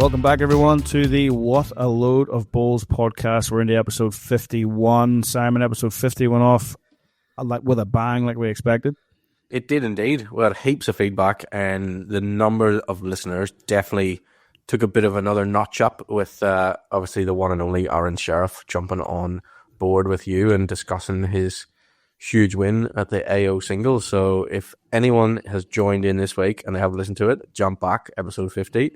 Welcome back, everyone, to the What a Load of Balls podcast. We're into episode 51. Simon, episode 50 went off with a bang like we expected. It did indeed. We had heaps of feedback, and the number of listeners definitely took a bit of another notch up with obviously the one and only Aaron Sheriff jumping on board with you and discussing his huge win at the AO singles. So if anyone has joined in this week and they haven't listened to it, jump back, episode 50.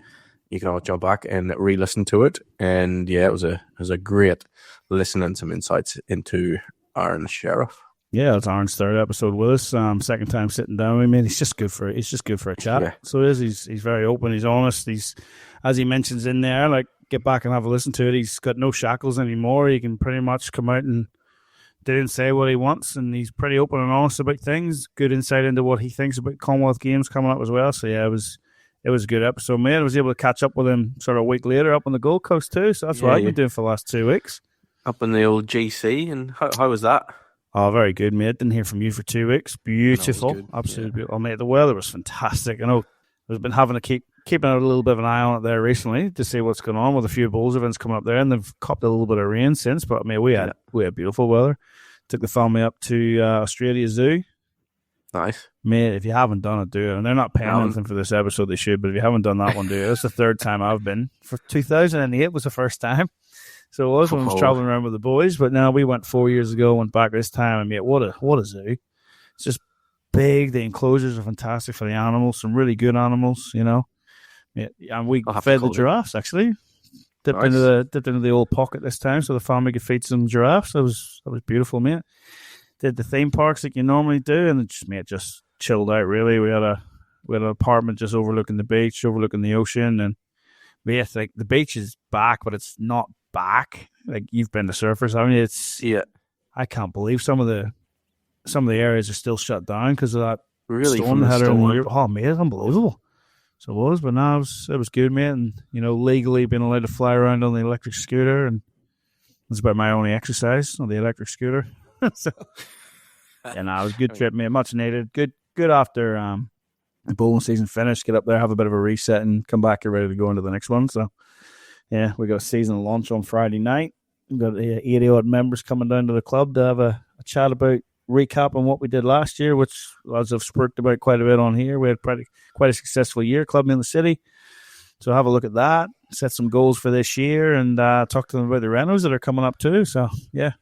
You can all jump back and re-listen to it. And yeah, it was a great listen and some insights into Aaron Sheriff. Yeah, it's Aaron's third episode with us. Second time sitting down with me. He's just good for a chat. Yeah. So it is. He's very open. He's honest. He's, as he mentions in there, like, get back and have a listen to it. He's got no shackles anymore. He can pretty much come out and do and say what he wants, and he's pretty open and honest about things. Good insight into what he thinks about Commonwealth Games coming up as well. So yeah, it was a good episode, mate. I was able to catch up with him sort of a week later up on the Gold Coast too. So that's what I've been doing for the last 2 weeks. Up in the old GC, and how was that? Oh, very good, mate. Didn't hear from you for 2 weeks. Beautiful. Absolutely beautiful. Oh, mate, the weather was fantastic. I know I've been having to keeping out a little bit of an eye on it there recently to see what's going on with a few bowls events coming up there, and they've copped a little bit of rain since. But I mean, we had beautiful weather. Took the family up to Australia Zoo. Nice. Mate, if you haven't done it, do it. And they're not paying anything for this episode, they should, but if you haven't done that one, do it. It's the third time I've been. For 2008 was the first time. So it was when I was traveling around with the boys, but now we went 4 years ago, went back this time, and mate, what a zoo. It's just big. The enclosures are fantastic for the animals, some really good animals, you know. Yeah, and we fed the giraffes, actually. Dipped into the old pocket this time, so the family could feed some giraffes. That was beautiful, mate. Did the theme parks like you normally do, and just chilled out. Really, we had an apartment just overlooking the beach, overlooking the ocean, and it's like the beach is back, but it's not back. Like, you've been to surfers, I mean, I can't believe some of the areas are still shut down because of that storm that had it. Oh, mate, it's unbelievable. So it was, but now it was good, mate. And, you know, legally being allowed to fly around on the electric scooter, and that's about my only exercise on the electric scooter. So, yeah, it was a good trip, mate. Much needed. Good after the bowling season finished. Get up there, have a bit of a reset, and come back. You're ready to go into the next one. So, yeah, we got season launch on Friday night. We've got 80 odd members coming down to the club to have a chat about recap on what we did last year, which, as I've spoke about quite a bit on here, we had quite a successful year clubbing in the city. So have a look at that, set some goals for this year, and talk to them about the renos that are coming up too. So yeah,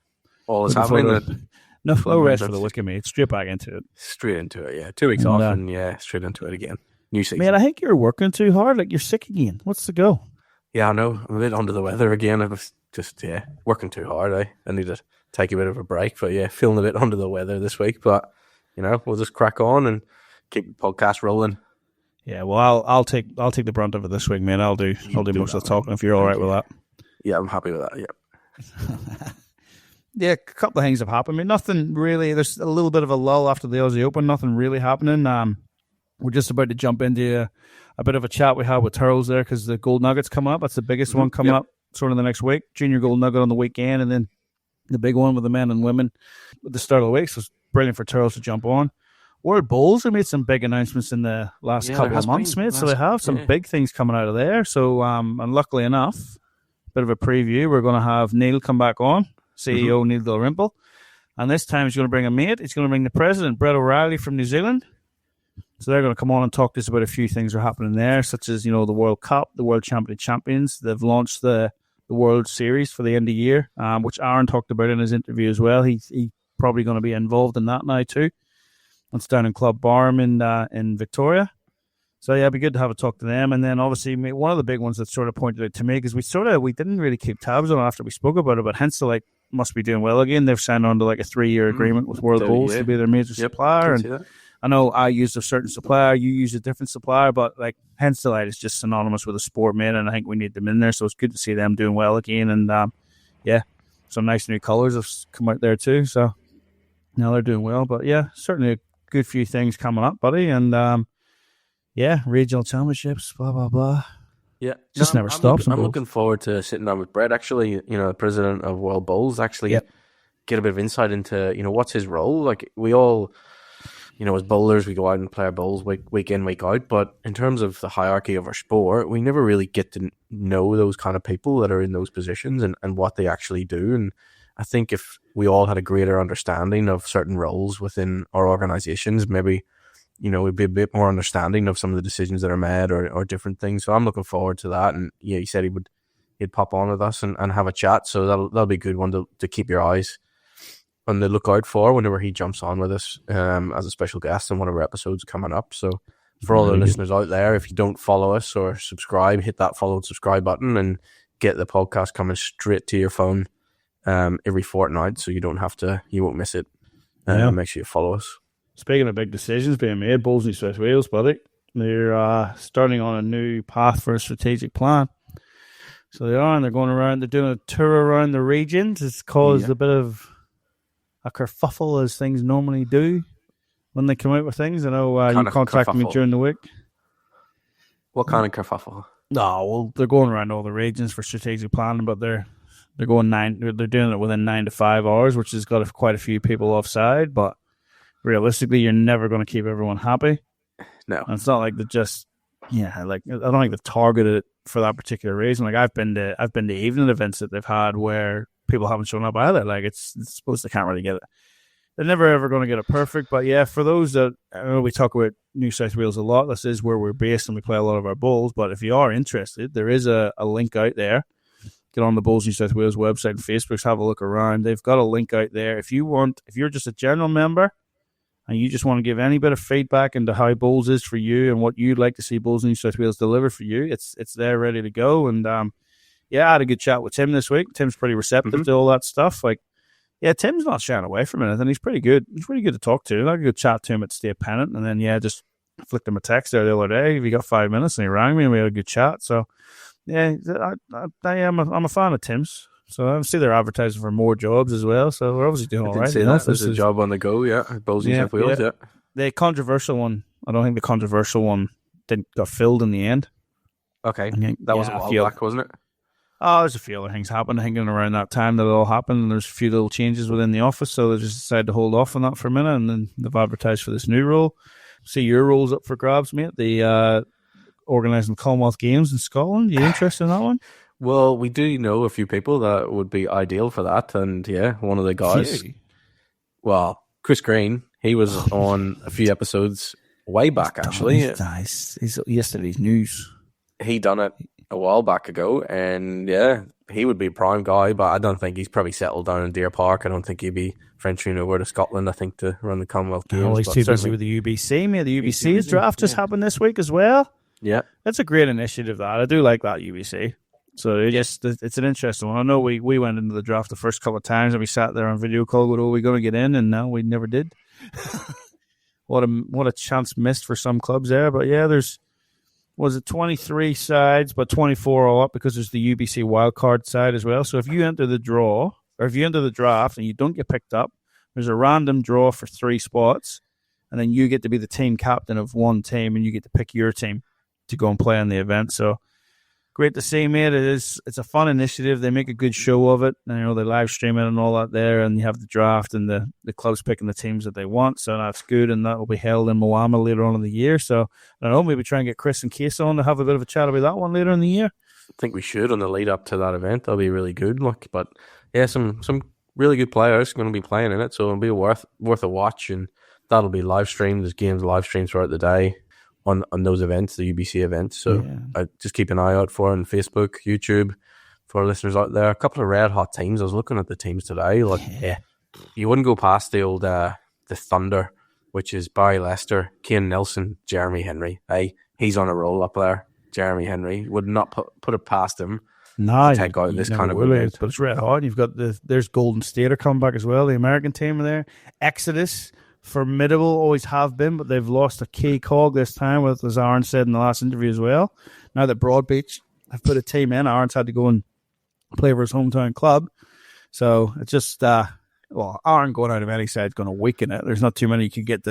all is happening. No rest for the wicked, mate. Straight back into it. Straight into it, yeah. 2 weeks off, and straight into it again. New season. Man, I think you're working too hard. Like, you're sick again. What's the go? Yeah, I know. I'm a bit under the weather again. I was just working too hard. I need to take a bit of a break, but feeling a bit under the weather this week. But we'll just crack on and keep the podcast rolling. Yeah, well, I'll take the brunt of it this week, man. I'll do most of the talking if you're all right with that. Yeah, I'm happy with that. Yeah. Yeah, a couple of things have happened. I mean, nothing really. There's a little bit of a lull after the Aussie Open. Nothing really happening. We're just about to jump into a bit of a chat we had with Turley there because the Gold Nugget's coming up. That's the biggest one coming up sort of the next week. Junior Golden Nugget on the weekend, and then the big one with the men and women at the start of the week. So it's brilliant for Turley to jump on. World Bowls have made some big announcements in the last couple of months, mate. So they have some big things coming out of there. So, and luckily enough, a bit of a preview, we're going to have Neil come back on, CEO Neil Dalrymple. And this time he's going to bring a mate. He's going to bring the president, Brett O'Reilly from New Zealand. So they're going to come on and talk to us about a few things that are happening there, such as, the World Cup, the World Champions. They've launched the World Series for the end of the year, which Aaron talked about in his interview as well. He's probably going to be involved in that now too. It's down in Club Barham in Victoria. So yeah, it'd be good to have a talk to them. And then obviously one of the big ones that sort of pointed out to me, because we didn't really keep tabs on it after we spoke about it, but Henselite must be doing well again. They've signed on to like a 3-year agreement with World Bowls to be their major supplier. And I know I used a certain supplier, you use a different supplier, but like Henselite is just synonymous with a sport, man, and I think we need them in there. So it's good to see them doing well again. And some nice new colours have come out there too. So now they're doing well. But yeah, certainly a good few things coming up, buddy. And regional championships, blah, blah, blah. Yeah. Just never stops. I'm looking forward to sitting down with Brett, actually, the president of World Bowls, actually get a bit of insight into, what's his role. Like, we all, as bowlers, we go out and play our bowls week in, week out. But in terms of the hierarchy of our sport, we never really get to know those kind of people that are in those positions and what they actually do. And I think if we all had a greater understanding of certain roles within our organizations, maybe, we'd be a bit more understanding of some of the decisions that are made or different things. So I'm looking forward to that. And yeah, he said he'd pop on with us and have a chat. So that'll be a good one to keep your eyes on the lookout for whenever he jumps on with us as a special guest in one of our episodes coming up. So for all the listeners out there, if you don't follow us or subscribe, hit that follow and subscribe button and get the podcast coming straight to your phone every fortnight, so you won't miss it. Make sure you follow us. Speaking of big decisions being made, Bulls New South Wales, buddy, they're starting on a new path for a strategic plan. So they are, and they're going around, they're doing a tour around the regions. It's caused a bit of a kerfuffle, as things normally do when they come out with things. I know you contacted me during the week. What kind of kerfuffle? No, well, they're going around all the regions for strategic planning, but they're doing it within 9 to 5 hours, which has got quite a few people offside. But realistically, you're never going to keep everyone happy. No, and it's not like I don't think they've targeted it for that particular reason. Like I've been to evening events that they've had where people haven't shown up either. Like it's supposed they can't really get it. They're never ever going to get it perfect. But yeah, for those that, I know we talk about New South Wales a lot. This is where we're based and we play a lot of our bowls. But if you are interested, there is a link out there. Get on the Bulls New South Wales website and Facebook, have a look around. They've got a link out there. If you're just a general member and you just want to give any bit of feedback into how Bulls is for you and what you'd like to see Bulls New South Wales deliver for you, it's there ready to go. And I had a good chat with Tim this week. Tim's pretty receptive to all that stuff. Like, yeah, Tim's not shying away from anything. He's pretty good. He's pretty good to talk to. I had a good chat to him at State Pennant, and then just flicked him a text there the other day. He got 5 minutes and he rang me and we had a good chat. So yeah, I'm a fan of Tim's. So I see they're advertising for more jobs as well. So we're obviously doing all right. There's a job on the go, Bulls New South Wales, The controversial one, I don't think the controversial one got filled in the end. Okay, that was a while back, wasn't it? Oh, there's a few other things happened. I think around that time that it all happened, and there's a few little changes within the office, so they just decided to hold off on that for a minute, and then they've advertised for this new role. See your role's up for grabs, mate. The organising Commonwealth Games in Scotland. You interested in that one? Well, we do know a few people that would be ideal for that, and one of the guys. Well, Chris Green, he was on a few episodes way back, actually. He's yesterday's news. He done it a while back ago, and he would be a prime guy, but I don't think he's probably settled down in Deer Park. I don't think he'd be venturing over to Scotland, I think, to run the Commonwealth Games. Oh, he's too busy with the UBC, mate. The UBC's draft just happened this week as well. Yeah. That's a great initiative, that. I do like that, UBC. So it's an interesting one. I know we went into the draft the first couple of times and we sat there on video call going, we're going to get in, and no, we never did. What a chance missed for some clubs there. But there's 23 sides, but 24 all up because there's the UBC wildcard side as well. So if you enter the draw, or if you enter the draft and you don't get picked up, there's a random draw for 3 spots, and then you get to be the team captain of one team, and you get to pick your team to go and play in the event. So great to see, mate. It's a fun initiative. They make a good show of it. And, they live stream it and all that there, and you have the draft and the clubs picking the teams that they want. So that's good, and that will be held in Moama later on in the year. So I don't know, maybe try and get Chris and Case on to have a bit of a chat about that one later in the year. I think we should on the lead up to that event. That'll be really good. But some really good players going to be playing in it, so it'll be worth a watch, and that'll be live streamed. There's games live streamed throughout the day on those events, the UBC events. So just keep an eye out for it on Facebook, YouTube, for our listeners out there. A couple of red hot teams. I was looking at the teams today. You wouldn't go past the old the Thunder, which is Barry Lester, Kane Nelson, Jeremy Henry. Hey, he's on a roll up there. Jeremy Henry would not put it past him. No, take out this kind of event. But it's red hot. You've got there's Golden State are coming back as well. The American team are there. Exodus, formidable, always have been, but they've lost a key cog this time, as Aaron said in the last interview as well. Now that Broadbeach have put a team in, Aaron's had to go and play for his hometown club. So it's just, Aaron going out of any side is going to weaken it. There's not too many you can get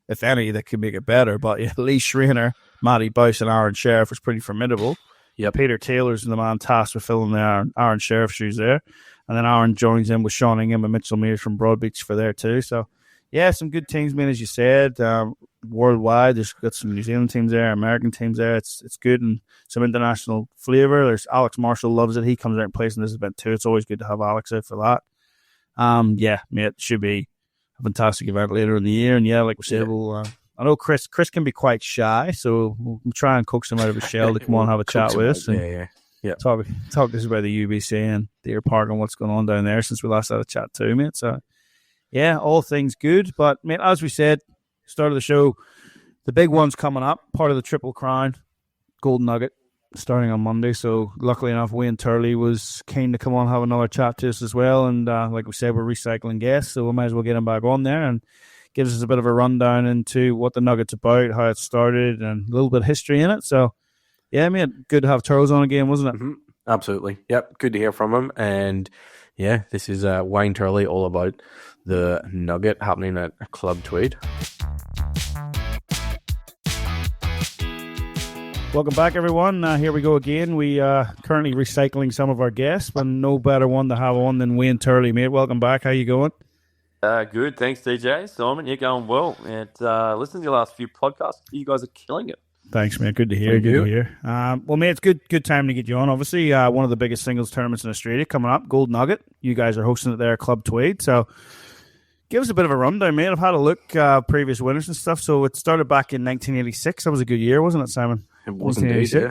if any, that can make it better. But Lee Schreiner, Matty Boyce, and Aaron Sheriff was pretty formidable. Yeah, Peter Taylor's the man tasked with filling the Aaron Sheriff shoes there. And then Aaron joins in with Sean Ingham and Mitchell Mears from Broadbeach for there too. So, Yeah, some good teams, man, as you said. Worldwide, there's got some New Zealand teams there, American teams there. It's good and some international flavour. There's Alex Marshall loves it. He comes out and plays in this event too. It's always good to have Alex out for that. Yeah, mate, it should be a fantastic event later in the year. And yeah, like we said, we'll. I know Chris can be quite shy, so we'll try and coax him out of his shell to come on and have a chat with us. Yeah. Talk to us about the UBC and Deer Park and what's going on down there since we last had a chat too, mate. So, yeah, all things good. But, mate, as we said, start of the show, the big one's coming up, part of the Triple Crown, Golden Nugget, starting on Monday. So, luckily enough, Wayne Turley was keen to come on and have another chat to us as well. And, like we said, we're recycling guests, so we might as well get him back on there and gives us a bit of a rundown into what the Nugget's about, how it started, and a little bit of history in it. So, yeah, mate, good to have Turles on again, wasn't it? Mm-hmm. Absolutely. Yep, good to hear from him. And, yeah, this is Wayne Turley, all about the Nugget happening at Club Tweed. Welcome back, everyone. Here we go again. We are currently recycling some of our guests, but no better one to have on than Wayne Turley, mate. Welcome back. How you going? Good, thanks, DJ. Simon, you're going well. And listening to your last few podcasts, you guys are killing it. Thanks, mate. Good to hear. Good to hear. Well, mate, it's good time to get you on. Obviously, one of the biggest singles tournaments in Australia coming up, Golden Nugget. You guys are hosting it there at Club Tweed. So give us a bit of a rundown, mate. I've had a look, previous winners and stuff. So it started back in 1986. That was a good year, wasn't it, Simon? It was indeed, yeah.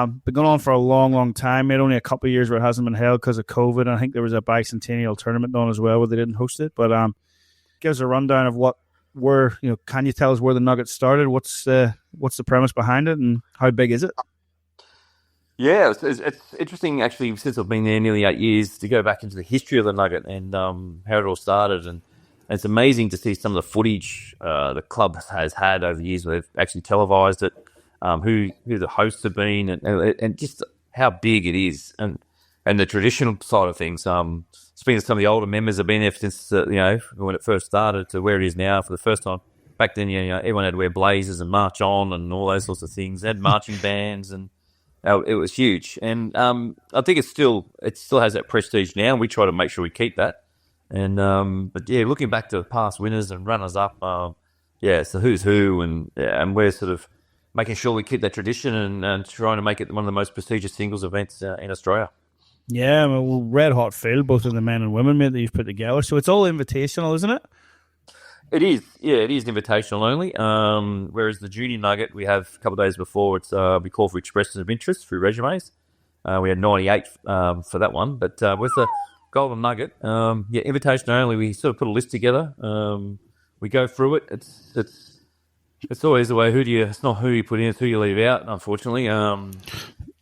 Been going on for a long, long time, mate. Only a couple of years where it hasn't been held because of COVID. And I think there was a bicentennial tournament on as well where they didn't host it. But give us a rundown of can you tell us where the Nugget started? What's the premise behind it, and how big is it? Yeah, it's interesting actually. Since I've been there nearly 8 years, to go back into the history of the Nugget and how it all started, and it's amazing to see some of the footage the club has had over the years where they've actually televised it, who the hosts have been, and just how big it is, and the traditional side of things. Speaking to some of the older members, have been there since when it first started to where it is now for the first time. Back then, everyone had to wear blazers and march on and all those sorts of things. They had marching bands, and it was huge. And I think it still has that prestige now. And we try to make sure we keep that. And but yeah, looking back to past winners and runners up, so who's who, and we're sort of making sure we keep that tradition and trying to make it one of the most prestigious singles events in Australia. Yeah, well, red hot field, both of the men and women, mate, that you've put together. So it's all invitational, isn't it? It is. Yeah, it is invitational only. Whereas the Junior Nugget, we have a couple of days before, we call for expressions of interest through resumes. We had 98 for that one. But with the Golden Nugget, invitation only, we sort of put a list together. We go through it. It's always the way, it's not who you put in, it's who you leave out, unfortunately.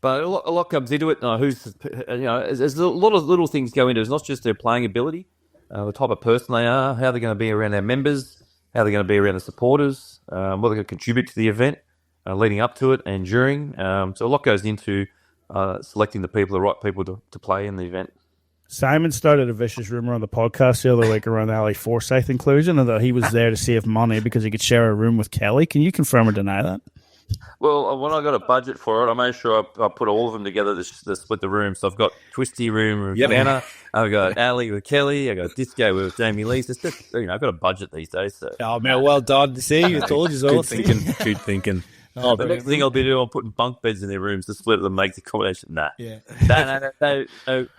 But a lot comes into it. There's a lot of little things go into it. It's not just their playing ability, the type of person they are, how they're going to be around their members, how they're going to be around the supporters, what they're going to contribute to the event, leading up to it and during. So a lot goes into selecting the right people to play in the event. Simon started a vicious rumour on the podcast the other week around Ali Forsyth inclusion, and that he was there to save money because he could share a room with Kelly. Can you confirm or deny that? Well, when I got a budget for it, I made sure I put all of them together to split the room. So I've got Twisty room with Anna, I've got Ali with Kelly, I've got Disco with Jamie Lee. So it's just, I've got a budget these days. So. Oh, man, well done. See, I told you so. Good thinking. Oh, the next thing I'll be doing, I'm putting bunk beds in their rooms to split them, make the accommodation. Nah. Yeah. No,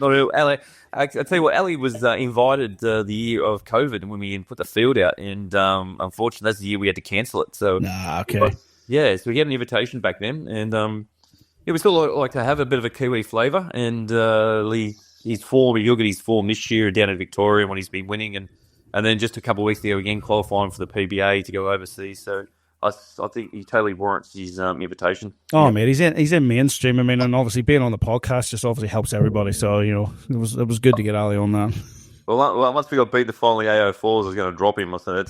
not at all. Ali, I tell you what, Ali was invited the year of COVID when we put the field out, and unfortunately, that's the year we had to cancel it. So, okay. But, yeah, so we had an invitation back then, and we still like to have a bit of a Kiwi flavour, and his form, you'll get his form this year down in Victoria when he's been winning, and then just a couple of weeks ago again qualifying for the PBA to go overseas. So I think he totally warrants his invitation. Oh, mate, he's in mainstream. I mean, and obviously being on the podcast just obviously helps everybody. So it was good to get Ali on that. Well, once we got beat the final AO4s, I was going to drop him. I said,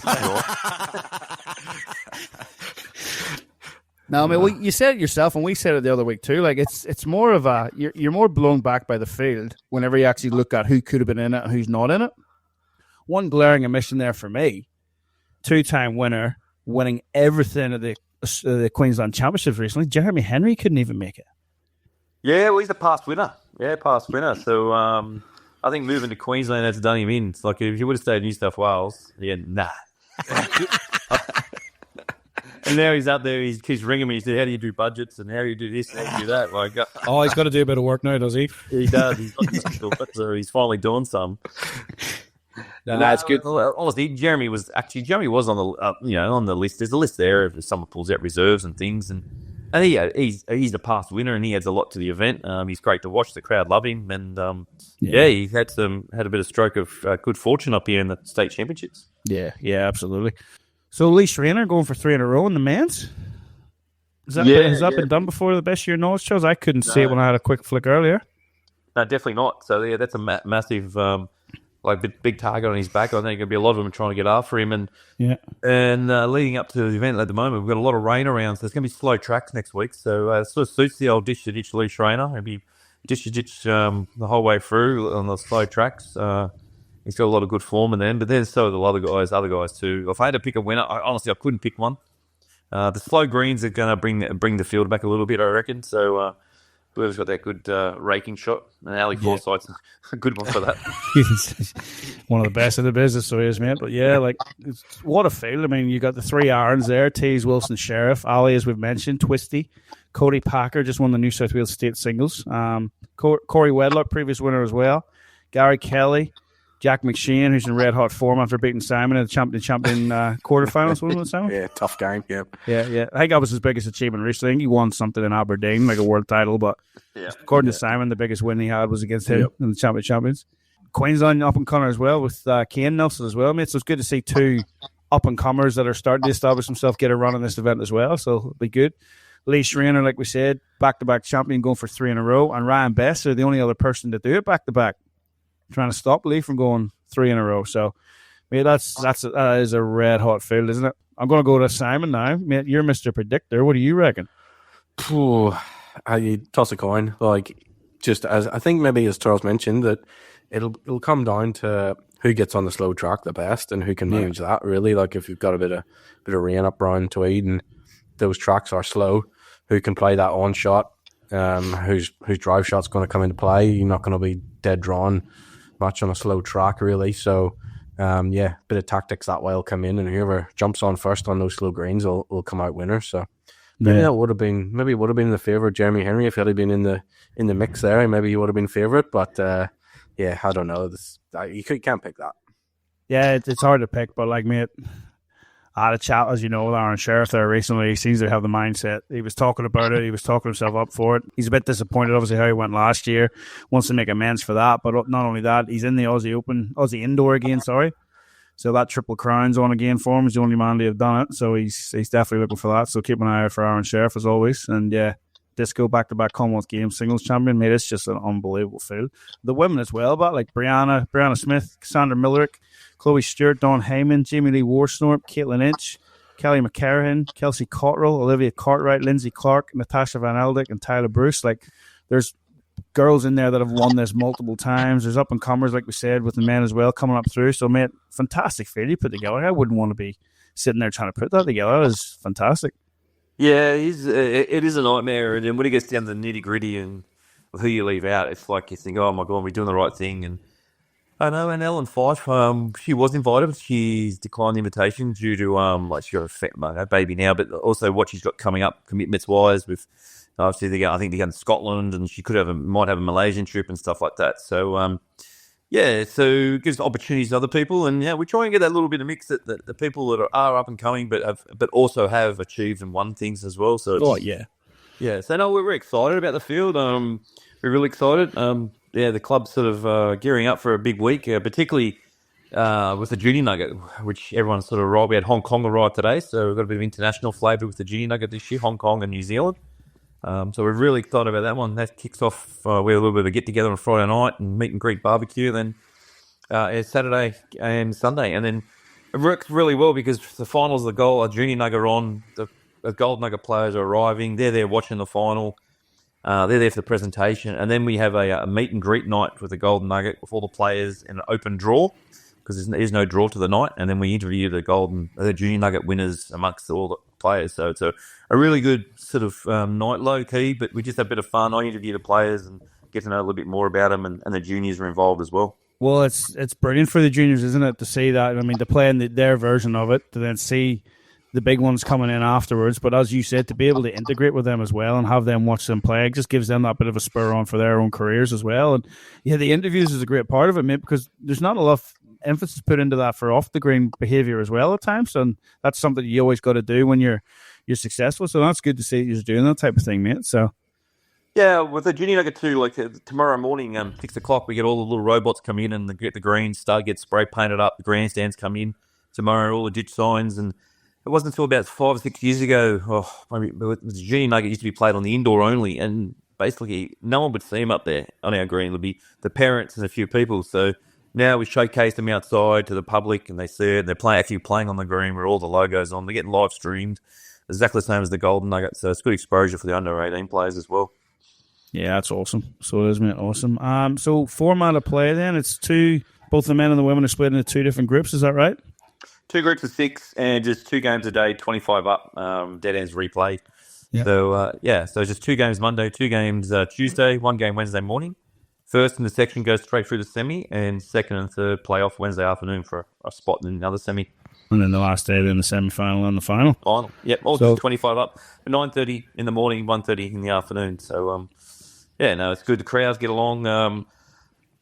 No, I mean, well, you said it yourself, and we said it the other week too. Like it's more of a you're more blown back by the field whenever you actually look at who could have been in it and who's not in it. One glaring omission there for me: 2-time winner, winning everything at the Queensland Championships recently. Jeremy Henry couldn't even make it. Yeah, well, he's a past winner. So I think moving to Queensland has done him in. It's like if you would have stayed in New South Wales, nah. And now he's out there. He keeps ringing me. He said, "How do you do budgets? And how do you do this? And how do you do that?" Like, he's got to do a bit of work now, does he? He does. He's got this skill, so he's finally doing some. That's good. Honestly, Jeremy was on the on the list. There's a list there if someone pulls out reserves and things, and he's a past winner and he adds a lot to the event. He's great to watch. The crowd love him, and he had a bit of stroke of good fortune up here in the state championships. Yeah, absolutely. So Lee Schreiner going for 3 in a row in the men's. Has that been done before the best year knowledge shows? I couldn't see it when I had a quick flick earlier. No, definitely not. So yeah, that's a massive big target on his back. I think there'll be a lot of them trying to get after him. And leading up to the event at the moment, we've got a lot of rain around, so there's going to be slow tracks next week. So it sort of suits the old dish-to-ditch Lee Schreiner. It'll be dish-to-ditch the whole way through on the slow tracks. He's got a lot of good form in them, but there's so the other guys too. If I had to pick a winner, I couldn't pick one. The slow greens are going to bring the field back a little bit, I reckon. So whoever's got that good raking shot, and Ali Forsyth's a good one for that. One of the best in the business, so he is, mate. But what a field. I mean, you got the 3 irons there: Tees, Wilson, Sheriff, Ali, as we've mentioned, Twisty, Cody Packer just won the New South Wales State Singles. Corey Wedlock, previous winner as well. Gary Kelly. Jack McShane, who's in red hot form after beating Simon in the champion quarterfinals, wasn't it, Simon? Yeah, tough game. Yeah. I think that was his biggest achievement recently. I think he won something in Aberdeen, like a world title, but according to Simon, the biggest win he had was against him in the champions. Queensland up and comer as well with Kane Nelson as well, mate. So it's good to see 2 up and comers that are starting to establish themselves get a run in this event as well. So it'll be good. Lee Schreiner, like we said, back-to-back champion, going for 3 in a row, and Ryan Best are the only other person to do it back-to-back. Trying to stop Lee from going 3 in a row. So, mate, that is a red hot field, isn't it? I'm going to go to Simon now. Mate, you're Mr. Predictor. What do you reckon? I toss a coin. Like, just as I think maybe as Charles mentioned, that it'll come down to who gets on the slow track the best and who can manage that. Really, like if you've got a bit of rain up around Tweed and those tracks are slow, who can play that on shot? Whose drive shot's going to come into play? You're not going to be dead drawn much on a slow track, really. So, bit of tactics that way will come in, and whoever jumps on first on those slow greens will come out winner. So maybe it would have been in the favour of Jeremy Henry if he had been in the mix there. Maybe he would have been favourite, but I don't know. You can't pick that. Yeah, it's hard to pick, but like, mate, I had a chat, as you know, with Aaron Sheriff there recently. He seems to have the mindset. He was talking about it. He was talking himself up for it. He's a bit disappointed, obviously, how he went last year. Wants to make amends for that. But not only that, he's in the Aussie Indoor again, So that Triple Crown's on again for him. He's the only man to have done it. So he's definitely looking for that. So keep an eye out for Aaron Sheriff, as always. And Disco back-to-back Commonwealth Games singles champion. Mate, it's just an unbelievable field. The women as well, but like Brianna Smith, Cassandra Millerick, Chloe Stewart, Dawn Heyman, Jamie Lee Warsnorp, Caitlin Inch, Kelly McCarran, Kelsey Cottrell, Olivia Cartwright, Lindsay Clark, Natasha Van Eldick, and Tyler Bruce. Like, there's girls in there that have won this multiple times. There's up-and-comers, like we said, with the men as well, coming up through. So, mate, fantastic field you put together. I wouldn't want to be sitting there trying to put that together. That was fantastic. Yeah, it is a nightmare. And then when it gets down to the nitty-gritty and who you leave out, it's like you think, oh, my God, we're doing the right thing. And I know, and Ellen Fife, she was invited, but she's declined the invitation due to she's got a baby now, but also what she's got coming up commitments wise with obviously I think they're going to Scotland, and she might have a Malaysian trip and stuff like that. So so it gives opportunities to other people, and we try and get that little bit of mix that the people that are up and coming, but also have achieved and won things as well. So So no, we're very excited about the field. We're really excited. The club's sort of gearing up for a big week, particularly with the Junior Nugget, which everyone's sort of right. We had Hong Kong arrive today, so we've got a bit of international flavour with the Junior Nugget this year, Hong Kong and New Zealand. So we're really excited about that one. That kicks off with a little bit of a get-together on Friday night and meet and greet barbecue, then Saturday and Sunday. And then it works really well because the finals of the Junior Nugget are on. The Gold Nugget players are arriving. They're there watching the final. They're there for the presentation, and then we have a meet and greet night with the Golden Nugget with all the players in an open draw because there's no draw to the night, and then we interview the Junior Nugget winners amongst all the players. So it's a really good sort of night, low key, but we just have a bit of fun. I interview the players and get to know a little bit more about them, and the juniors are involved as well. Well, it's brilliant for the juniors, isn't it, to see that? I mean, to play in their version of it, to then see the big ones coming in afterwards. But as you said, to be able to integrate with them as well and have them watch them play, it just gives them that bit of a spur on for their own careers as well. And yeah, the interviews is a great part of it, mate, because there's not a lot of emphasis put into that for off the green behaviour as well at times, and that's something you always got to do when you're successful. So that's good to see you're doing that type of thing, mate. So. Yeah, with the Junior Nugget too, like tomorrow morning, 6 o'clock, we get all the little robots come in and get the greens start get spray painted up. The grandstands come in tomorrow, all the ditch signs, and it wasn't until about 5 or 6 years ago. Maybe the Junior Nugget used to be played on the indoor only, and basically no one would see them up there on our green. It would be the parents and a few people. So now we showcase them outside to the public, and they see it. They're actually playing on the green with all the logos on. They're getting live streamed, exactly the same as the Golden Nugget. So it's good exposure for the under 18 players as well. Yeah, that's awesome. So it is, mate. Awesome. So format of play then, it's both the men and the women are split into 2 different groups, is that right? 2 groups of 6 and just 2 games a day, 25 up, dead ends replay. Yep. So, so just 2 games Monday, 2 games Tuesday, 1 game Wednesday morning. First in the section goes straight through the semi, and second and third play off Wednesday afternoon for a spot in another semi. And then the last day, then the semi-final and the final. Final, yep, all just 25 up. 9:30 in the morning, 1:30 in the afternoon. So, it's good. The crowds get along.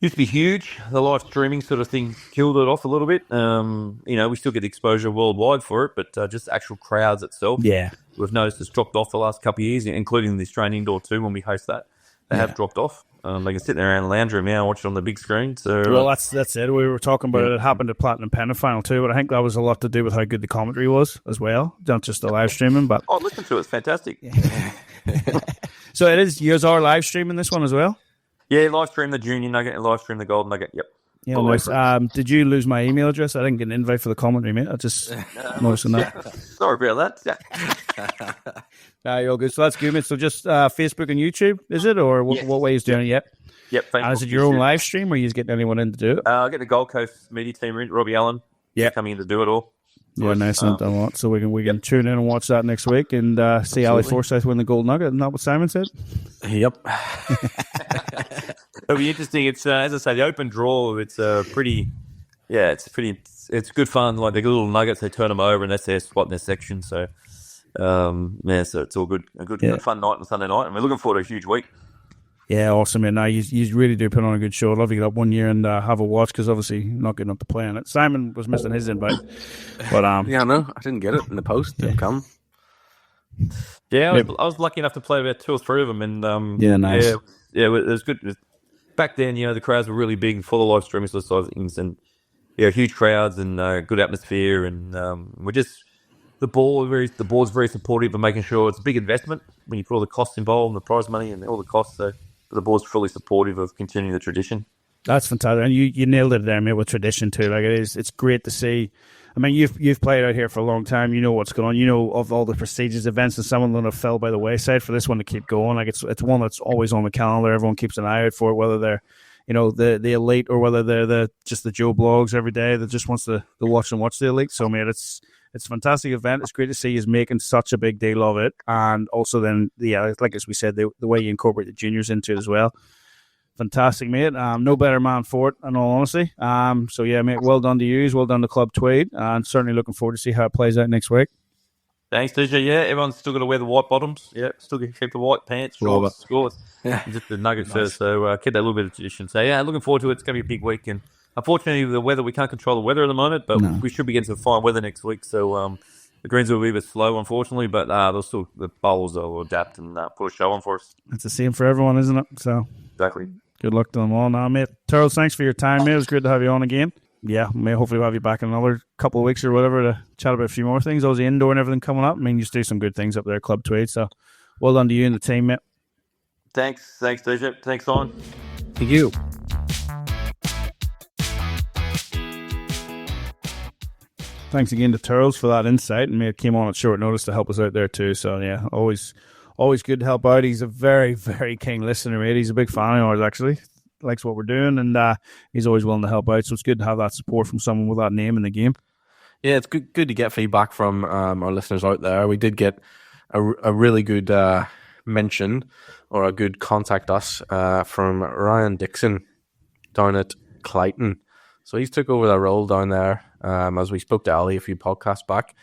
Used to be huge. The live streaming sort of thing killed it off a little bit. We still get exposure worldwide for it, but just actual crowds itself. Yeah. We've noticed it's dropped off the last couple of years, including the Australian indoor too when we host that. They have dropped off. They can sit there in the lounge room now and watch it on the big screen. So, well, that's it. We were talking about it. It happened at Platinum Penta final too, but I think that was a lot to do with how good the commentary was as well, not just the live streaming. But listen to it. It's fantastic. So it is. Yours are live streaming this one as well. Yeah, live stream the Junior Nugget and live stream the Golden Nugget. Yep. Yeah, nice. Did you lose my email address? I didn't get an invite for the commentary, mate. I just noticed that. Sorry about that. Nah, you're all good. So that's good, mate. So just Facebook and YouTube, is it? Or what way is doing it yet? Yep. Facebook, and is it your own live stream, or are you just getting anyone in to do it? I get the Gold Coast media team, Robbie Allen, coming in to do it all. Yeah, nice. So we can tune in and watch that next week and see Ali Forsyth win the Gold Nugget. Isn't that what Simon said? Yep. It'll be interesting. It's as I say, the open draw. It's it's good fun. Like the little nuggets, they turn them over, and that's their spot in their section. So, so it's all good. A good fun night on Sunday night, and we're looking forward to a huge week. Yeah, awesome, man. No, you really do put on a good show. I'd love to get up one year and have a watch, because obviously not getting up to play on it. Simon was missing his invite, but yeah, no, I didn't get it in the post. Didn't come. Yeah, I was lucky enough to play about 2 or 3 of them, and nice. Yeah, it was good. Back then, the crowds were really big, full of live streaming sort of things, and huge crowds and good atmosphere, and we're just the board's very supportive of making sure it's a big investment when you put all the costs involved and the prize money and all the costs. So the board's fully supportive of continuing the tradition. That's fantastic, and you nailed it there, mate, with tradition too. Like it's great to see. I mean, you've played out here for a long time. You know what's going on. You know of all the prestigious events, and some of them have fell by the wayside. For this one to keep going, like it's one that's always on the calendar. Everyone keeps an eye out for it, whether they're the elite or whether they're just the Joe blogs every day that just wants to watch the elite. So, mate, it's a fantastic event. It's great to see you making such a big deal of it, and also then like as we said, the way you incorporate the juniors into it as well. Fantastic, mate. No better man for it, in all honesty. So, yeah, mate, well done to you. Well done to Club Tweed. And certainly looking forward to see how it plays out next week. Thanks, DJ. Yeah, everyone's still got to wear the white bottoms. Yeah, still got to keep the white pants, shorts, just the Nugget shirts. So keep that little bit of tradition. So, yeah, looking forward to it. It's going to be a big week. And unfortunately, the weather, we can't control the weather at the moment, but we should be getting some fine weather next week. So the greens will be a bit slow, unfortunately, but the bowlers will adapt and put a show on for us. It's the same for everyone, isn't it? So exactly. Good luck to them all now, mate. Turley, thanks for your time, mate. It was good to have you on again. Yeah, hopefully we'll have you back in another couple of weeks or whatever to chat about a few more things. Aussie indoor and everything coming up. I mean, you do some good things up there at Club Tweed, so well done to you and the team, mate. Thanks, DJ. Thanks, on. Thank you. Thanks again to Turles for that insight, and it came on at short notice to help us out there too. So yeah, always good to help out. He's a very, very keen listener, mate. He's a big fan of ours, actually. Likes what we're doing, and he's always willing to help out. So it's good to have that support from someone with that name in the game. Yeah, it's good to get feedback from our listeners out there. We did get a really good mention or a good contact us from Ryan Dixon down at Clayton. So he's took over that role down there as we spoke to Ali a few podcasts back.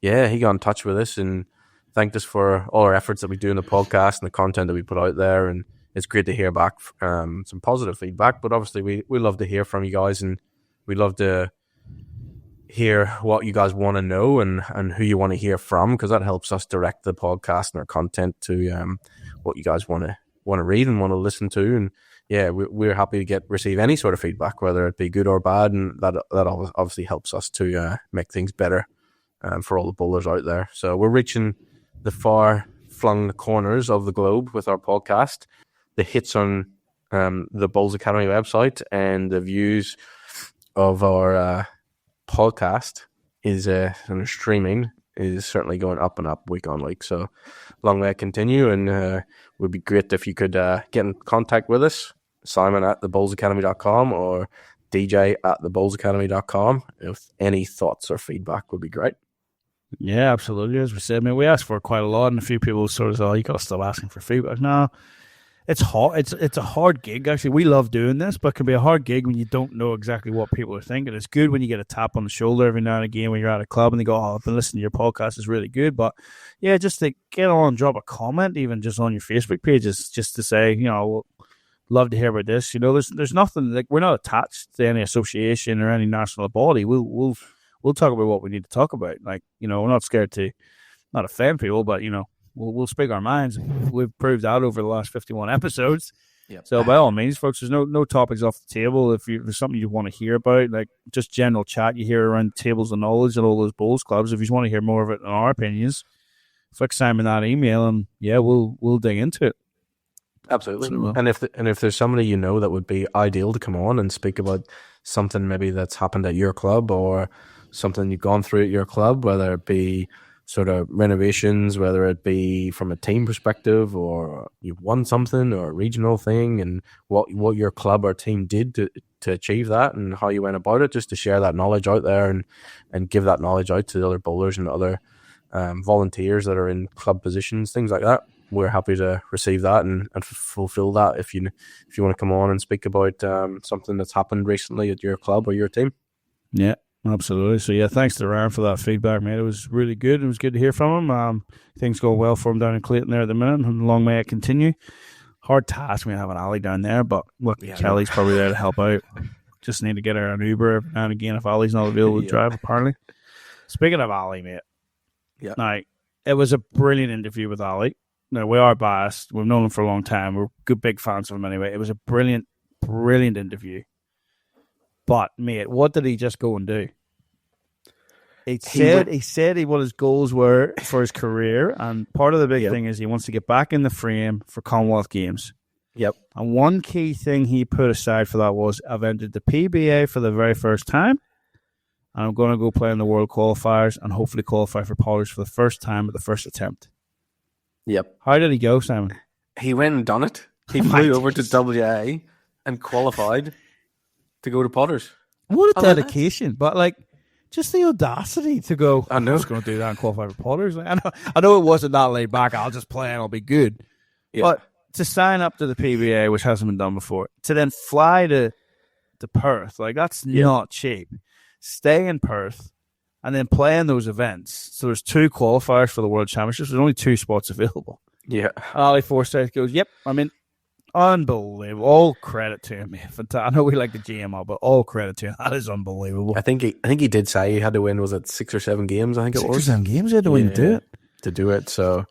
Yeah, he got in touch with us and thanked us for all our efforts that we do in the podcast and the content that we put out there. And it's great to hear back some positive feedback. But obviously, we love to hear from you guys, and we love to hear what you guys want to know and who you want to hear from, because that helps us direct the podcast and our content to what you guys want to read and want to listen to. And yeah, we're happy to receive any sort of feedback, whether it be good or bad, and that obviously helps us to make things better for all the bowlers out there. So we're reaching the far-flung corners of the globe with our podcast. The hits on the Bowls Academy website and the views of our podcast is and streaming is certainly going up and up week on week. So long way to continue, and it would be great if you could get in contact with us, Simon at thebowlsacademy.com or DJ at thebowlsacademy.com. If any thoughts or feedback would be great. Yeah, absolutely. As we said, man, we asked for quite a lot, and a few people sort of said, "Oh, you got to stop asking for feedback." No, it's hard. It's a hard gig. Actually, we love doing this, but it can be a hard gig when you don't know exactly what people are thinking. It's good when you get a tap on the shoulder every now and again when you're at a club and they go, "Oh, I've been listening to your podcast. It's really good." But yeah, just to get on and drop a comment, even just on your Facebook page, just to say, we'll love to hear about this. There's nothing, like, we're not attached to any association or any national body. We'll talk about what we need to talk about. Like, we're not scared to not offend people, but we'll speak our minds. We've proved that over the last 51 episodes. Yep. So by all means, folks, there's no topics off the table. If there's something you want to hear about, like just general chat you hear around tables of knowledge and all those bowls clubs, if you want to hear more of it in our opinions, flick Simon that email and yeah, we'll dig into it. Absolutely. So, and if there's somebody that would be ideal to come on and speak about something maybe that's happened at your club or something you've gone through at your club, whether it be sort of renovations, whether it be from a team perspective or you've won something or a regional thing, and what your club or team did to achieve that and how you went about it, just to share that knowledge out there and give that knowledge out to the other bowlers and other volunteers that are in club positions, things like that. We're happy to receive that and fulfill that if you want to come on and speak about something that's happened recently at your club or your team. Yeah. Absolutely. So, yeah, thanks to Ryan for that feedback, mate. It was really good. It was good to hear from him. Things going well for him down in Clayton there at the minute, and long may it continue. Hard task when you have an Ali down there, but look, Kelly's probably there to help out. Just need to get her an Uber every now and again if Ali's not available to drive, apparently. Speaking of Ali, mate, now, it was a brilliant interview with Ali. Now, we are biased. We've known him for a long time. We're good, big fans of him anyway. It was a brilliant, brilliant interview. But, mate, what did he just go and do? He said what his goals were for his career, and part of the big thing is he wants to get back in the frame for Commonwealth Games. Yep. And one key thing he put aside for that was, I've entered the PBA for the very first time, and I'm going to go play in the World Qualifiers and hopefully qualify for Potters for the first time at the first attempt. Yep. How did he go, Simon? He went and done it. He flew over to WA and qualified to go to Potters. What a dedication. But, like, just the audacity to go, I know. I'm just going to do that and qualify for Potters. Like, I know it wasn't that laid back. I'll just play and I'll be good. Yeah. But to sign up to the PBA, which hasn't been done before, to then fly to Perth, like, that's not cheap. Stay in Perth and then play in those events. So there's 2 qualifiers for the World Championships. There's only 2 spots available. Yeah. Ali Forsyth goes, yep, I'm in. Unbelievable. All credit to him. I know we like the GMO, but all credit to him. That is unbelievable. I think he did say he had to win, was it 6 or 7 games? I think it was 6 or 7 games he had to win to do it. So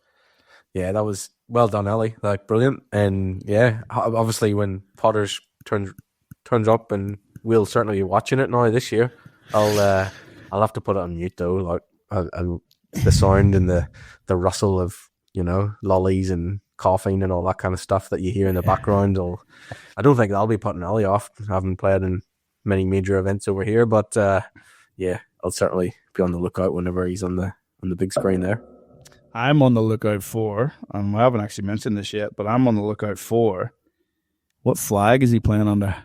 yeah, that was well done, Ellie. Like, brilliant. And yeah, obviously when Potters turns up, and we'll certainly be watching it now this year. I'll have to put it on mute though. Like the sound and the rustle of lollies and coughing and all that kind of stuff that you hear in the background. I don't think that'll be putting Ali off. I haven't played in many major events over here, but I'll certainly be on the lookout whenever he's on the big screen there. I'm on the lookout for, I haven't actually mentioned this yet, but I'm on the lookout for, what flag is he playing under?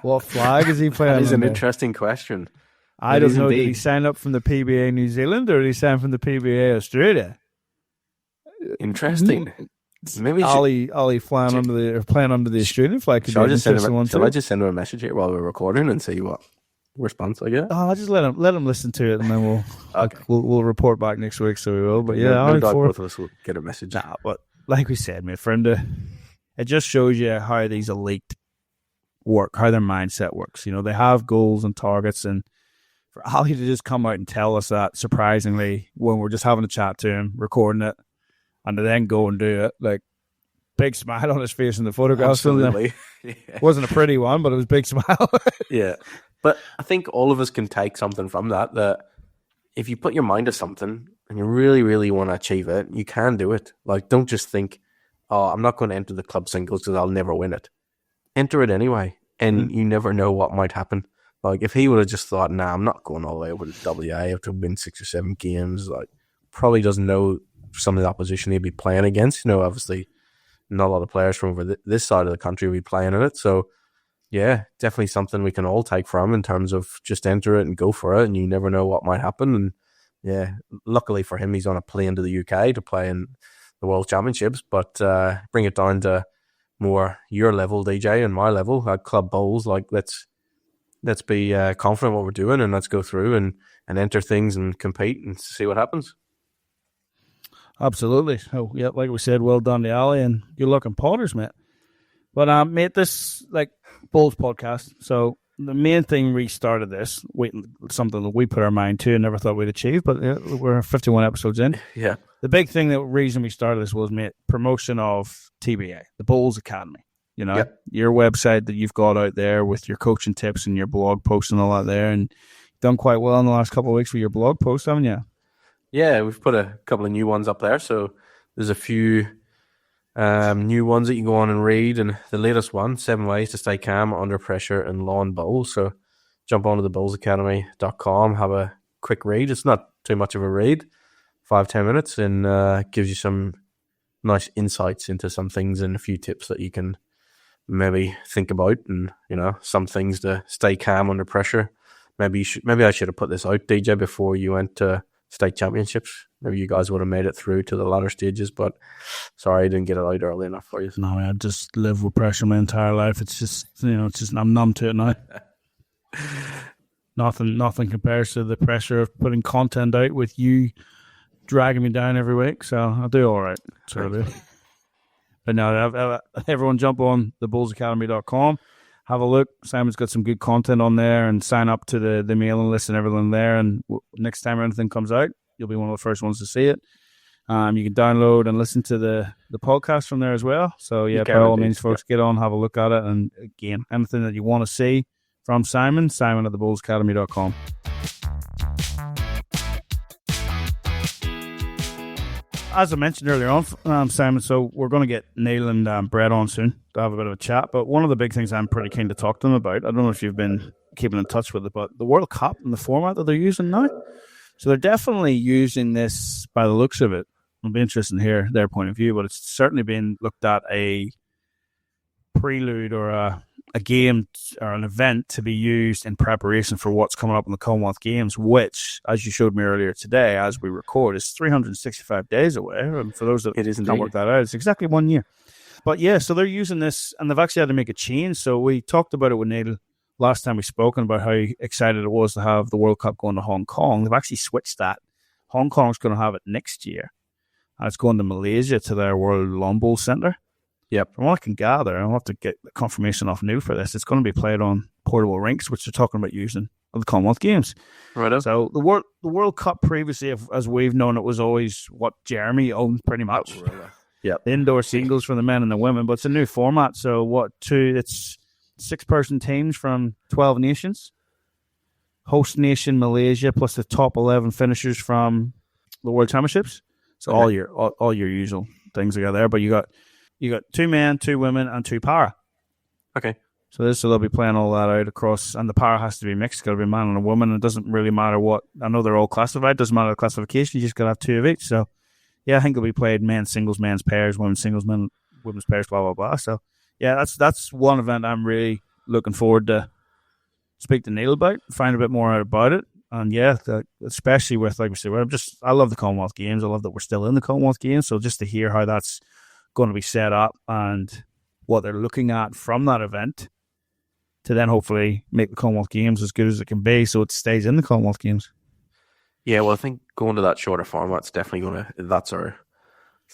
What flag is he playing under? That is an interesting question. I don't know. Did he sign up from the PBA New Zealand or did he sign from the PBA Australia? Interesting. Maybe Ollie playing under the Australian flag. Shall I just send him a message here while we're recording and see what response I get? I'll just let him listen to it, and then we'll report back next week. So we will. But yeah, no doubt both of us will get a message. Nah, but like we said, my friend, it just shows you how these elite work, how their mindset works. You know, they have goals and targets, and for Ali to just come out and tell us that, surprisingly, when we're just having a chat to him, recording it, and to then go and do it, like, big smile on his face in the photograph. Absolutely. It wasn't a pretty one, but it was a big smile. Yeah. But I think all of us can take something from that if you put your mind to something and you really, really want to achieve it, you can do it. Like, don't just think, oh, I'm not going to enter the club singles because I'll never win it. Enter it anyway, and you never know what might happen. Like, if he would have just thought, nah, I'm not going all the way over to WA, I have to win 6 or 7 games, like, probably doesn't know some of the opposition he'd be playing against. You know, obviously, not a lot of players from over this side of the country will be playing in it. So, yeah, definitely something we can all take from in terms of just enter it and go for it, and you never know what might happen. And, yeah, luckily for him, he's on a plane to the UK to play in the World Championships, but bring it down to more your level, DJ, and my level at club bowls. Like, let's be confident what we're doing, and let's go through and enter things and compete and see what happens. Absolutely. Oh, yeah, like we said, well done to Ali, and good luck in Potters, mate. But, mate, this, like, Bulls podcast, so the main thing we started this, something that we put our mind to and never thought we'd achieve, but yeah, we're 51 episodes in. Yeah. The big thing, the reason we started this was, mate, promotion of TBA, the Bulls Academy. You know, your website that you've got out there with your coaching tips and your blog posts and all that there, and you've done quite well in the last couple of weeks with your blog posts, haven't you? Yeah, we've put a couple of new ones up there, so there's a few new ones that you can go on and read, and the latest one, 7 Ways to Stay Calm Under Pressure in Lawn Bowls. So jump onto the bullsacademy.com, have a quick read. It's not too much of a read, 5-10 minutes, and gives you some nice insights into some things and a few tips that you can maybe think about, and, you know, some things to stay calm under pressure. Maybe I should have put this out, DJ, before you went to state championships. Maybe you guys would have made it through to the latter stages, but sorry I didn't get it out early enough for you. No, I just live with pressure my entire life. It's just, you know, I'm numb to it now. Nothing compares to the pressure of putting content out with you dragging me down every week. So I'll do all right. But no, everyone jump on thebullsacademy.com. Have a look. Simon's got some good content on there, and sign up to the mailing list and everything there. And next time anything comes out, you'll be one of the first ones to see it. You can download and listen to the podcast from there as well. So, yeah, by all means, folks, get on, have a look at it. And, again, anything that you want to see from Simon at thebullsacademy.com. As I mentioned earlier on, Simon, so we're going to get Neil and Brett on soon to have a bit of a chat. But one of the big things I'm pretty keen to talk to them about, I don't know if you've been keeping in touch with it, but the World Cup and the format that they're using now. So they're definitely using this by the looks of it. It'll be interesting to hear their point of view, but it's certainly been looked at a prelude or a game or an event to be used in preparation for what's coming up in the Commonwealth Games, which, as you showed me earlier today, as we record, is 365 days away. And for those that can't work that out, it's exactly 1 year. But yeah, so they're using this, and they've actually had to make a change. So we talked about it with Neil last time we spoke about how excited it was to have the World Cup going to Hong Kong. They've actually switched that. Hong Kong's going to have it next year, and it's going to Malaysia to their World Lawn Bowl Centre. Yep. From what I can gather, I'll have to get the confirmation off New for this. It's going to be played on portable rinks, which they're talking about using at the Commonwealth Games. Right. So the World Cup previously, as we've known, it was always what Jeremy owned pretty much. Yeah. The indoor singles for the men and the women, but it's a new format. So it's 6-person teams from 12 nations. Host nation Malaysia plus the top 11 finishers from the World Championships. So all your usual things are there, but you got 2 men, 2 women, and 2 para. Okay. So they'll be playing all that out across, and the para has to be mixed. It's got to be a man and a woman. It doesn't really matter what. I know they're all classified. It doesn't matter the classification. You just got to have 2 of each. So, yeah, I think it'll be played men's singles, men's pairs, women's singles, women's pairs, blah, blah, blah. So, yeah, that's one event I'm really looking forward to speak to Neil about, find a bit more out about it. And yeah, especially with, like we said, I love the Commonwealth Games. I love that we're still in the Commonwealth Games. So just to hear how that's going to be set up and what they're looking at from that event to then hopefully make the Commonwealth Games as good as it can be so it stays in the Commonwealth Games. Yeah, well, I think going to that shorter format's definitely that's our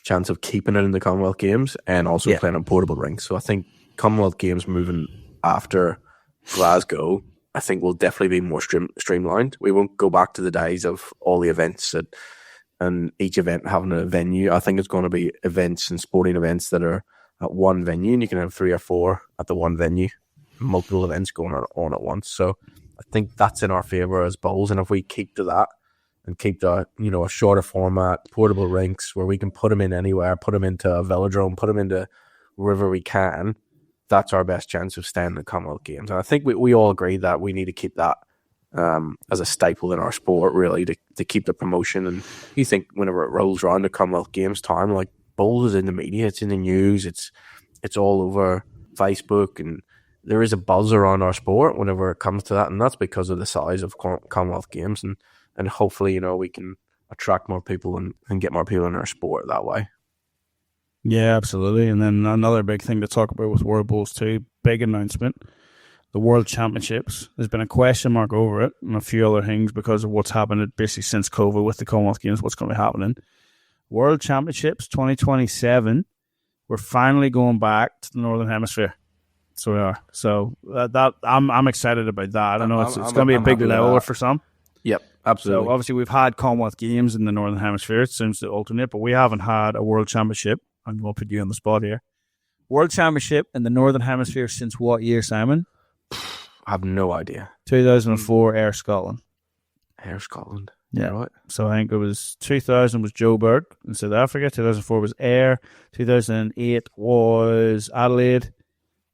chance of keeping it in the Commonwealth Games and also playing on portable rinks. So I think Commonwealth Games moving after Glasgow, I think will definitely be more streamlined. We won't go back to the days of all the events and each event having a venue. I think it's going to be events and sporting events that are at one venue, and you can have 3 or 4 at the one venue, multiple events going on at once. So I think that's in our favour as bowls, and if we keep to that and keep the a shorter format, portable rinks where we can put them in anywhere, put them into a velodrome, put them into wherever we can, that's our best chance of staying in the Commonwealth Games. And I think we all agree that we need to keep that as a staple in our sport, really, to keep the promotion. And you think whenever it rolls around the Commonwealth Games time, like bowls is in the media, it's in the news, it's all over Facebook, and there is a buzz around our sport whenever it comes to that, and that's because of the size of Commonwealth Games, and hopefully we can attract more people and get more people in our sport that way. Yeah, absolutely. And then another big thing to talk about with World Bowls too, big announcement, the World Championships. There's been a question mark over it and a few other things because of what's happened basically since COVID with the Commonwealth Games, what's going to be happening. World Championships 2027, we're finally going back to the Northern Hemisphere. So we are. So I'm excited about that. I know it's going to be a big leveler for some. Yep, absolutely. So obviously we've had Commonwealth Games in the Northern Hemisphere. It seems to alternate, but we haven't had a World Championship. I'm going to put you on the spot here. World Championship in the Northern Hemisphere since what year, Simon? I have no idea. 2004 Air Scotland. Air Scotland. Yeah. Right. So I think it was 2000 was Joburg in South Africa. 2004 was Air. 2008 was Adelaide.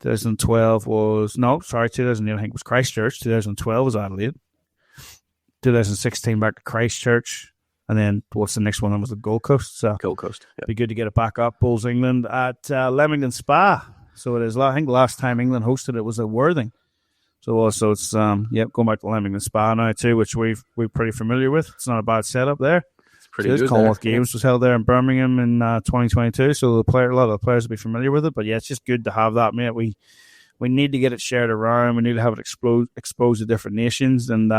2012 was... No, sorry, 2008 I think was Christchurch. 2012 was Adelaide. 2016 back to Christchurch. And then what's the next one? That was the Gold Coast. So Gold Coast. Yep. Be good to get it back up. Bowls England at Leamington Spa. So it is. I think the last time England hosted it was at Worthing. So also it's going back to Leamington Spa now too, which we're pretty familiar with. It's not a bad setup there. It's pretty good. Commonwealth Games was held there in Birmingham in 2022. So a lot of the players will be familiar with it. But yeah, it's just good to have that, mate. We need to get it shared around. We need to have it exposed to different nations, and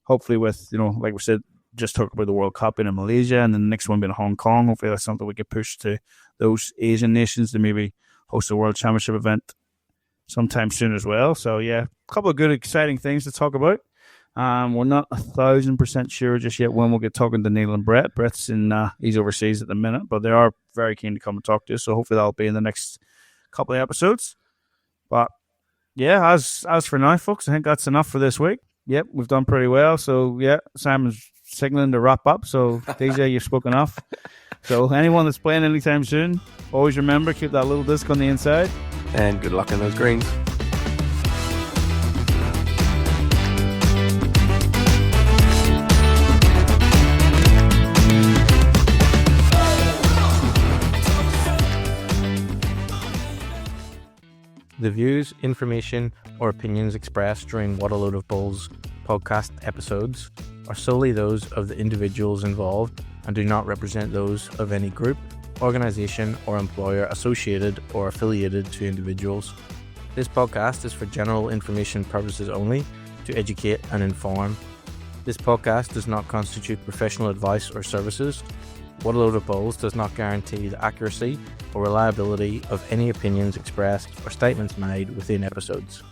hopefully with like we said, just talk about the World Cup in Malaysia, and then the next one being Hong Kong. Hopefully that's something we could push to those Asian nations to maybe host a World Championship event sometime soon as well. So yeah, a couple of good, exciting things to talk about. We're not 1,000% sure just yet when we'll get talking to Neil and Brett. Brett's he's overseas at the minute, but they are very keen to come and talk to us. So hopefully that'll be in the next couple of episodes. But yeah, as for now, folks, I think that's enough for this week. Yep, we've done pretty well. So yeah, Simon's signaling to wrap up. So DJ, you've spoken off. So anyone that's playing anytime soon, always remember, keep that little disc on the inside. And good luck in those greens. The views, information, or opinions expressed during What a Load of Bulls podcast episodes are solely those of the individuals involved and do not represent those of any group, organization, or employer associated or affiliated to individuals. This podcast is for general information purposes only, to educate and inform. This podcast does not constitute professional advice or services. What a Load of Bulls does not guarantee the accuracy or reliability of any opinions expressed or statements made within episodes.